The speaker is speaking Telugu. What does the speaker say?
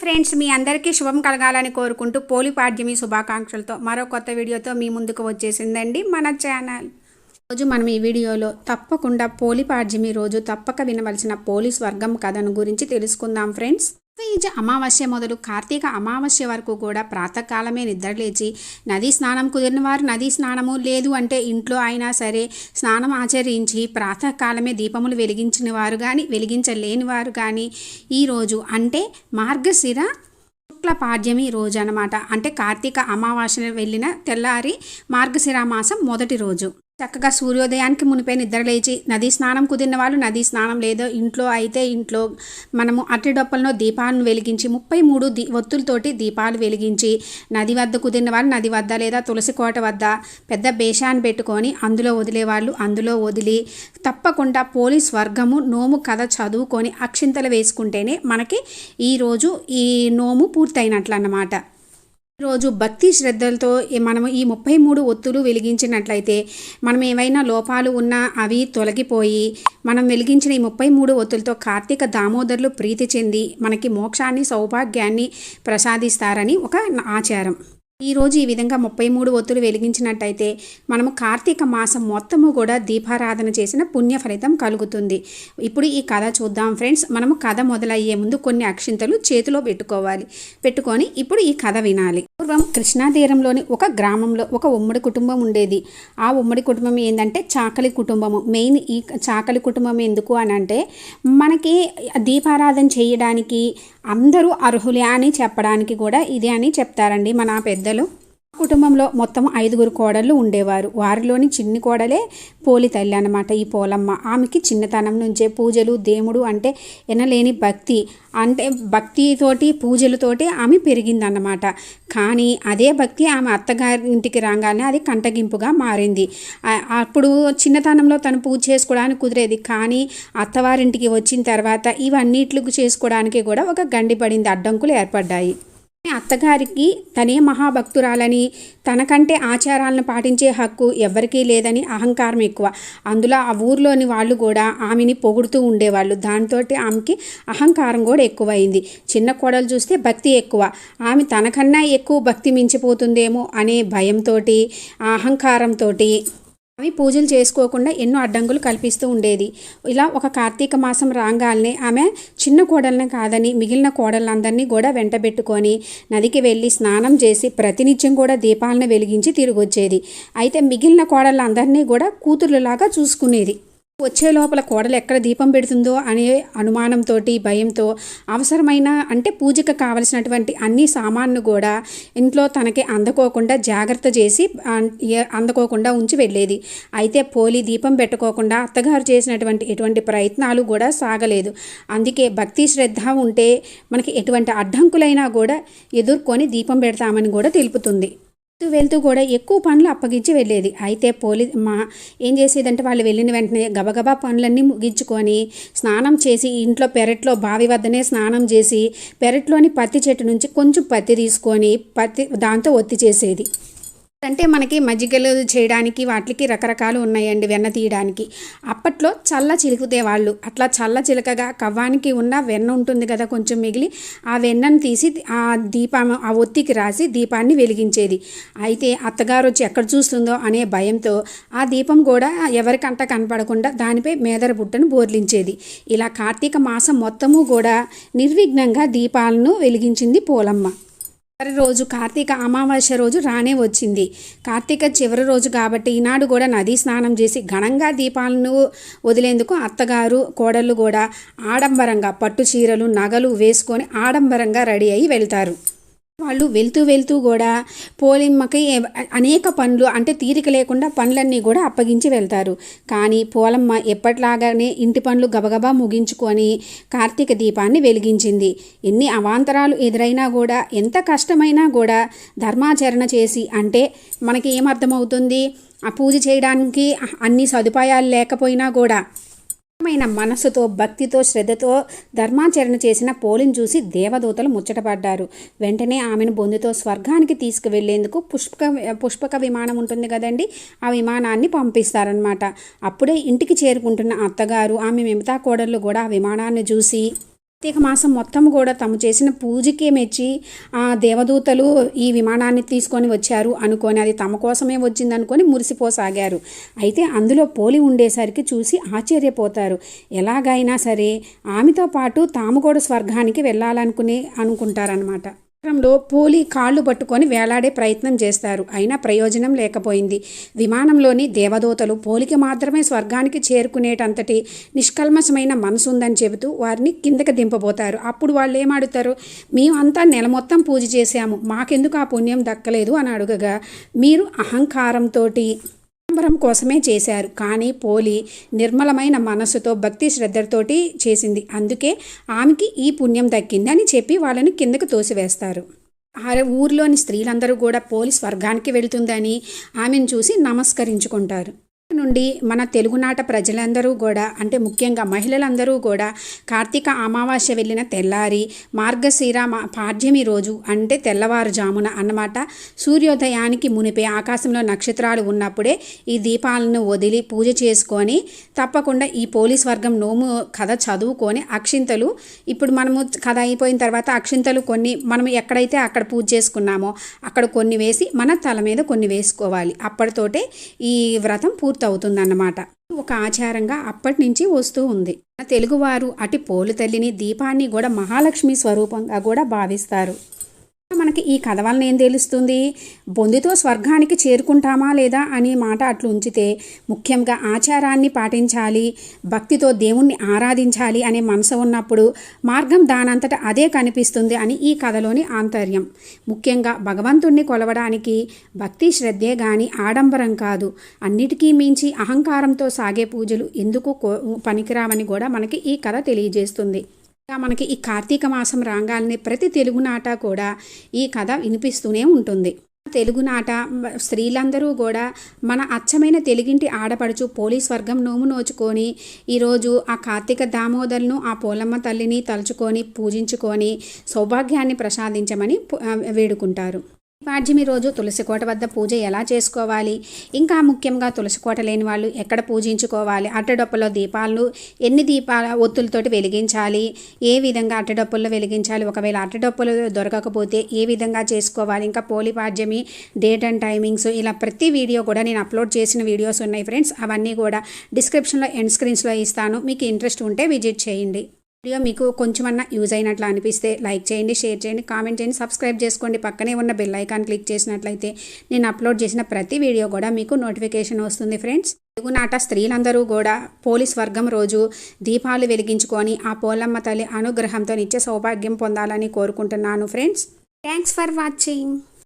ఫ్రెండ్స్, మీ అందరికీ శుభం కలగాలని కోరుకుంటూ పోలిపాడ్యమి శుభాకాంక్షలతో మరో కొత్త వీడియోతో మీ ముందుకు వచ్చేసిందండి మన ఛానల్. రోజు మనం ఈ వీడియోలో తప్పకుండా పోలిపాడ్యమి రోజు తప్పక వినవలసిన పోలీస్ వర్గం కథను గురించి తెలుసుకుందాం ఫ్రెండ్స్. ఈజ అమావాస్య మొదలు కార్తీక అమావాస్య వరకు కూడా ప్రాతకాలమే నిద్రలేచి నదీ స్నానం కుదిరిన వారు నదీ స్నానము, లేదు అంటే ఇంట్లో అయినా సరే స్నానం ఆచరించి ప్రాతకాలమే దీపములు వెలిగించిన వారు కానీ వెలిగించలేని వారు కానీ ఈరోజు అంటే మార్గశిర శుక్ల పాడ్యమి రోజు అనమాట. అంటే కార్తీక అమావాస్య వెళ్ళిన తెల్లారి మార్గశిర మాసం మొదటి రోజు చక్కగా సూర్యోదయానికి మునిపై నిద్రలేచి నదీ స్నానం కుదిరిన వాళ్ళు నదీ స్నానం, లేదో ఇంట్లో అయితే ఇంట్లో మనము అట్టిడొప్పలను దీపాలను వెలిగించి 33 ఒత్తులతోటి దీపాలు వెలిగించి నది వద్ద కుదిరిన వాళ్ళు నది వద్ద లేదా తులసి కోట వద్ద పెద్ద బేషాన్ని పెట్టుకొని అందులో వదిలేవాళ్ళు అందులో వదిలి తప్పకుండా పోలీస్ వర్గము నోము కథ చదువుకొని అక్షింతలు వేసుకుంటేనే మనకి ఈరోజు ఈ నోము పూర్తయినట్లు అన్నమాట. ఈరోజు భక్తి శ్రద్ధలతో మనము ఈ 33 ఒత్తులు వెలిగించినట్లయితే మనం ఏవైనా లోపాలు ఉన్నా అవి తొలగిపోయి మనం వెలిగించిన ఈ 33 ఒత్తులతో కార్తీక దామోదరులు ప్రీతి చెంది మనకి మోక్షాన్ని సౌభాగ్యాన్ని ప్రసాదిస్తారని ఒక ఆచారం. ఈరోజు ఈ విధంగా 33 ఒత్తులు వెలిగించినట్టయితే మనము కార్తీక మాసం మొత్తము కూడా దీపారాధన చేసిన పుణ్య ఫలితం కలుగుతుంది. ఇప్పుడు ఈ కథ చూద్దాం ఫ్రెండ్స్. మనము కథ మొదలయ్యే ముందు కొన్ని అక్షింతలు చేతిలో పెట్టుకొని ఇప్పుడు ఈ కథ వినాలి. పూర్వం కృష్ణా తీరంలోని ఒక గ్రామంలో ఒక ఉమ్మడి కుటుంబం ఉండేది. ఆ ఉమ్మడి కుటుంబం ఏంటంటే చాకలి కుటుంబము. మెయిన్ ఈ చాకలి కుటుంబం ఎందుకు అని అంటే మనకి దీపారాధన చేయడానికి అందరూ అర్హులే అని చెప్పడానికి కూడా ఇదే అని చెప్తారండి మన పెద్దలు. కుటుంబంలో మొత్తం 5 కోడళ్ళు ఉండేవారు. వారిలోని చిన్ని కోడలే పోలి తల్లి అన్నమాట. ఈ పోలమ్మ ఆమెకి చిన్నతనం నుంచే పూజలు, దేవుడు అంటే ఎనలేని భక్తి, అంటే భక్తితోటి పూజలతోటి ఆమె పెరిగిందన్నమాట. కానీ అదే భక్తి ఆమె అత్తగారి ఇంటికి రాగానే అది కంటగింపుగా మారింది. అప్పుడు చిన్నతనంలో తను పూజ చేసుకోవడానికి కుదిరేది, కానీ అత్తవారింటికి వచ్చిన తర్వాత ఇవన్నిటికి చేసుకోవడానికి కూడా ఒక గండి పడింది, అడ్డంకులు ఏర్పడ్డాయి. అత్తగారికి తనే మహాభక్తురాలని, తనకంటే ఆచారాలను పాటించే హక్కు ఎవరికీ లేదని అహంకారం ఎక్కువ. అందులో ఆ ఊర్లోని వాళ్ళు కూడా ఆమెని పొగుడుతూ ఉండేవాళ్ళు. దాంతో ఆమెకి అహంకారం కూడా ఎక్కువైంది. చిన్న కోడలు చూస్తే భక్తి ఎక్కువ, ఆమె తనకన్నా ఎక్కువ భక్తి మించిపోతుందేమో అనే భయంతో ఆ అహంకారంతో ఆమె పూజలు చేసుకోకుండా ఎన్నో అడ్డంకులు కల్పిస్తూ ఉండేది. ఇలా ఒక కార్తీక మాసం రాగానే ఆమె చిన్న కోడల్ని కాదని మిగిలిన కోడళ్ళందరినీ కూడా వెంటబెట్టుకొని నదికి వెళ్ళి స్నానం చేసి ప్రతినిత్యం కూడా దీపాలను వెలిగించి తిరిగి వచ్చేది. అయితే మిగిలిన కోడళ్ళందరినీ కూడా కూతురులాగా చూసుకునేది. వచ్చే లోపల కోడలు ఎక్కడ దీపం పెడుతుందో అనే అనుమానంతో భయంతో అవసరమైన అంటే పూజకు కావలసినటువంటి అన్ని సామాన్లు కూడా ఇంట్లో తనకి అందుకోకుండా జాగ్రత్త చేసి అందుకోకుండా ఉంచి వెళ్ళేది. అయితే పోలి దీపం పెట్టుకోకుండా అత్తగారు చేసినటువంటి ఎటువంటి ప్రయత్నాలు కూడా సాగలేదు. అందుకే భక్తి శ్రద్ధ ఉంటే మనకి ఎటువంటి అడ్డంకులైనా కూడా ఎదుర్కొని దీపం పెడతామని కూడా తెలుపుతుంది. వెళ్తూ కూడా ఎక్కువ పనులు అప్పగించి వెళ్ళేది. అయితే ఏం చేసేదంటే వాళ్ళు వెళ్ళిన వెంటనే గబగబా పనులన్నీ ముగించుకొని స్నానం చేసి ఇంట్లో పెరట్లో బావి వద్దనే స్నానం చేసి పెరట్లోని పత్తి చెట్టు నుంచి కొంచెం పత్తి తీసుకొని దాంతో ఒత్తి చేసేది. అంటే మనకి మజ్జిగలు చేయడానికి వాటికి రకరకాలు ఉన్నాయండి, వెన్న తీయడానికి. అప్పట్లో చల్ల చిలుకుతే వాళ్ళు అట్లా చల్ల చిలకగా కవ్వానికి ఉన్న వెన్న ఉంటుంది కదా కొంచెం మిగిలి, ఆ వెన్నను తీసి ఆ ఒత్తికి రాసి దీపాన్ని వెలిగించేది. అయితే అత్తగారు వచ్చి ఎక్కడ చూస్తుందో అనే భయంతో ఆ దీపం కూడా ఎవరికంట కనపడకుండా దానిపై మేదర బుట్టను బోర్లించేది. ఇలా కార్తీక మాసం మొత్తము కూడా నిర్విఘ్నంగా దీపాలను వెలిగించింది పోలమ్మ. రోజు కార్తీక అమావాస్య రోజు రానే వచ్చింది. కార్తీక చివరి రోజు కాబట్టి ఈనాడు కూడా నదీ స్నానం చేసి ఘనంగా దీపాలను వదిలేందుకు అత్తగారు కోడళ్ళు కూడా ఆడంబరంగా పట్టు చీరలు నగలు వేసుకొని ఆడంబరంగా రెడీ అయ్యి వెళ్తారు. వాళ్ళు వెళ్తూ కూడా పోలమ్మకి అనేక పనులు అంటే తీరిక లేకుండా పనులన్నీ కూడా అప్పగించి వెళ్తారు. కానీ పోలమ్మ ఎప్పట్లాగానే ఇంటి పనులు గబగబా ముగించుకొని కార్తీక దీపాన్ని వెలిగించింది. ఎన్ని అవాంతరాలు ఎదురైనా కూడా ఎంత కష్టమైనా కూడా ధర్మాచరణ చేసి, అంటే మనకి ఏమర్థమవుతుంది, ఆ పూజ చేయడానికి అన్ని సదుపాయాలు లేకపోయినా కూడా మనసుతో భక్తితో శ్రద్ధతో ధర్మాచరణ చేసిన పోలిని చూసి దేవదూతలు ముచ్చటపడ్డారు. వెంటనే ఆమెను బొందుతో స్వర్గానికి తీసుకువెళ్లేందుకు పుష్పక విమానం ఉంటుంది కదండి, ఆ విమానాన్ని పంపిస్తారనమాట. అప్పుడే ఇంటికి చేరుకుంటున్న అత్తగారు ఆమె మిగతా కోడళ్ళు కూడా ఆ విమానాన్ని చూసి కార్తీక మాసం మొత్తం కూడా తాము చేసిన పూజకే మెచ్చి ఆ దేవదూతలు ఈ విమానాన్ని తీసుకొని వచ్చారు అనుకొని అది తమ కోసమే వచ్చింది అనుకొని మురిసిపోసాగారు. అయితే అందులో పోలి ఉండేసరికి చూసి ఆశ్చర్యపోతారు. ఎలాగైనా సరే ఆమెతో పాటు తాము కూడా స్వర్గానికి అనుకుంటారనమాట. లో పోలి కాళ్ళు పట్టుకొని వేలాడే ప్రయత్నం చేస్తారు. అయినా ప్రయోజనం లేకపోయింది. విమానంలోని దేవదూతలు పోలికి మాత్రమే స్వర్గానికి చేరుకునేటంతటి నిష్కల్మషమైన మనసు ఉందని చెబుతూ వారిని కిందకి దింపబోతారు. అప్పుడు వాళ్ళు ఏమాడుతారు, మేమంతా నెల మొత్తం పూజ చేశాము, మాకెందుకు ఆ పుణ్యం దక్కలేదు అని అడుగగా, మీరు అహంకారంతో ఆడంబరం కోసమే చేశారు, కానీ పోలి నిర్మలమైన మనస్సుతో భక్తి శ్రద్ధలతోటి చేసింది, అందుకే ఆమెకి ఈ పుణ్యం దక్కింది అని చెప్పి వాళ్ళని కిందకు తోసివేస్తారు. ఆ ఊర్లోని స్త్రీలందరూ కూడా పోలి స్వర్గానికి వెళ్తుందని ఆమెను చూసి నమస్కరించుకుంటారు. నుండి మన తెలుగునాట ప్రజలందరూ కూడా అంటే ముఖ్యంగా మహిళలందరూ కూడా కార్తీక అమావాస్య వెళ్ళిన తెల్లారి మార్గశిర పాడ్యమి రోజు అంటే తెల్లవారుజామున అన్నమాట సూర్యోదయానికి మునిపే ఆకాశంలో నక్షత్రాలు ఉన్నప్పుడే ఈ దీపాలను వదిలి పూజ చేసుకొని తప్పకుండా ఈ పోలీస్ వర్గం నోము కథ చదువుకొని అక్షింతలు ఇప్పుడు మనము కథ అయిపోయిన తర్వాత అక్షింతలు కొన్ని మనం ఎక్కడైతే అక్కడ పూజ చేసుకున్నామో అక్కడ కొన్ని వేసి మన తల మీద కొన్ని వేసుకోవాలి. అప్పటితోటే ఈ వ్రతం అవుతుందన్నమాట. ఒక ఆచారంగా అప్పటి నుంచి వస్తూ ఉంది. తెలుగువారు అటు పోలు తల్లిని దీపాన్ని కూడా మహాలక్ష్మి స్వరూపంగా కూడా భావిస్తారు. మనకి ఈ కథ వలన ఏం తెలుస్తుంది, బొందితో స్వర్గానికి చేరుకుంటామా లేదా అనే మాట అట్లు ఉంచితే ముఖ్యంగా ఆచారాన్ని పాటించాలి, భక్తితో దేవుణ్ణి ఆరాధించాలి అనే మనసు ఉన్నప్పుడు మార్గం దానంతట అదే కనిపిస్తుంది అని ఈ కథలోని ఆంతర్యం. ముఖ్యంగా భగవంతుణ్ణి కొలవడానికి భక్తి శ్రద్ధే గాని ఆడంబరం కాదు. అన్నిటికీ మించి అహంకారంతో సాగే పూజలు ఎందుకు పనికిరావని కూడా మనకి ఈ కథ తెలియజేస్తుంది. మనకి ఈ కార్తీక మాసం రాగానే ప్రతి తెలుగునాట కూడా ఈ కథ వినిపిస్తూనే ఉంటుంది. తెలుగునాట స్త్రీలందరూ కూడా మన అచ్చమైన తెలుగింటి ఆడపడుచు పోలీస్ వర్గం నోము నోచుకొని ఈరోజు ఆ కార్తీక దామోదర్ను ఆ పోలమ్మ తల్లిని తలుచుకొని పూజించుకొని సౌభాగ్యాన్ని ప్రసాదించమని వేడుకుంటారు. పాడ్యమి రోజు తులసికోట వద్ద పూజ ఎలా చేసుకోవాలి, ఇంకా ముఖ్యంగా తులసికోట లేని వాళ్ళు ఎక్కడ పూజించుకోవాలి, అట్టడొప్పలో దీపాలను ఎన్ని ఒత్తులతోటి వెలిగించాలి, ఏ విధంగా అట్టడొప్పల్లో వెలిగించాలి, ఒకవేళ అట్టడొప్పలు దొరకకపోతే ఏ విధంగా చేసుకోవాలి, ఇంకా పోలి పాడ్యమి డేట్ అండ్ టైమింగ్స్ ఇలా ప్రతి వీడియో కూడా నేను అప్లోడ్ చేసిన వీడియోస్ ఉన్నాయి ఫ్రెండ్స్. అవన్నీ కూడా డిస్క్రిప్షన్లో ఎండ్ స్క్రీన్స్లో ఇస్తాను. మీకు ఇంట్రెస్ట్ ఉంటే విజిట్ చేయండి. వీడియో మీకు కొంచెమన్నా యూజ్ అయినట్లు అనిపిస్తే లైక్ చేయండి, షేర్ చేయండి, కామెంట్ చేయండి, సబ్స్క్రైబ్ చేసుకోండి. పక్కనే ఉన్న బెల్ ఐకాన్ క్లిక్ చేసినట్లయితే నేను అప్లోడ్ చేసిన ప్రతి వీడియో కూడా మీకు నోటిఫికేషన్ వస్తుంది ఫ్రెండ్స్. తెలుగునాట స్త్రీలందరూ కూడా పోలీస్ వర్గం రోజు దీపాలు వెలిగించుకొని ఆ పోలమ్మ తల్లి అనుగ్రహంతో నిత్య సౌభాగ్యం పొందాలని కోరుకుంటున్నాను ఫ్రెండ్స్. Thanks for watching.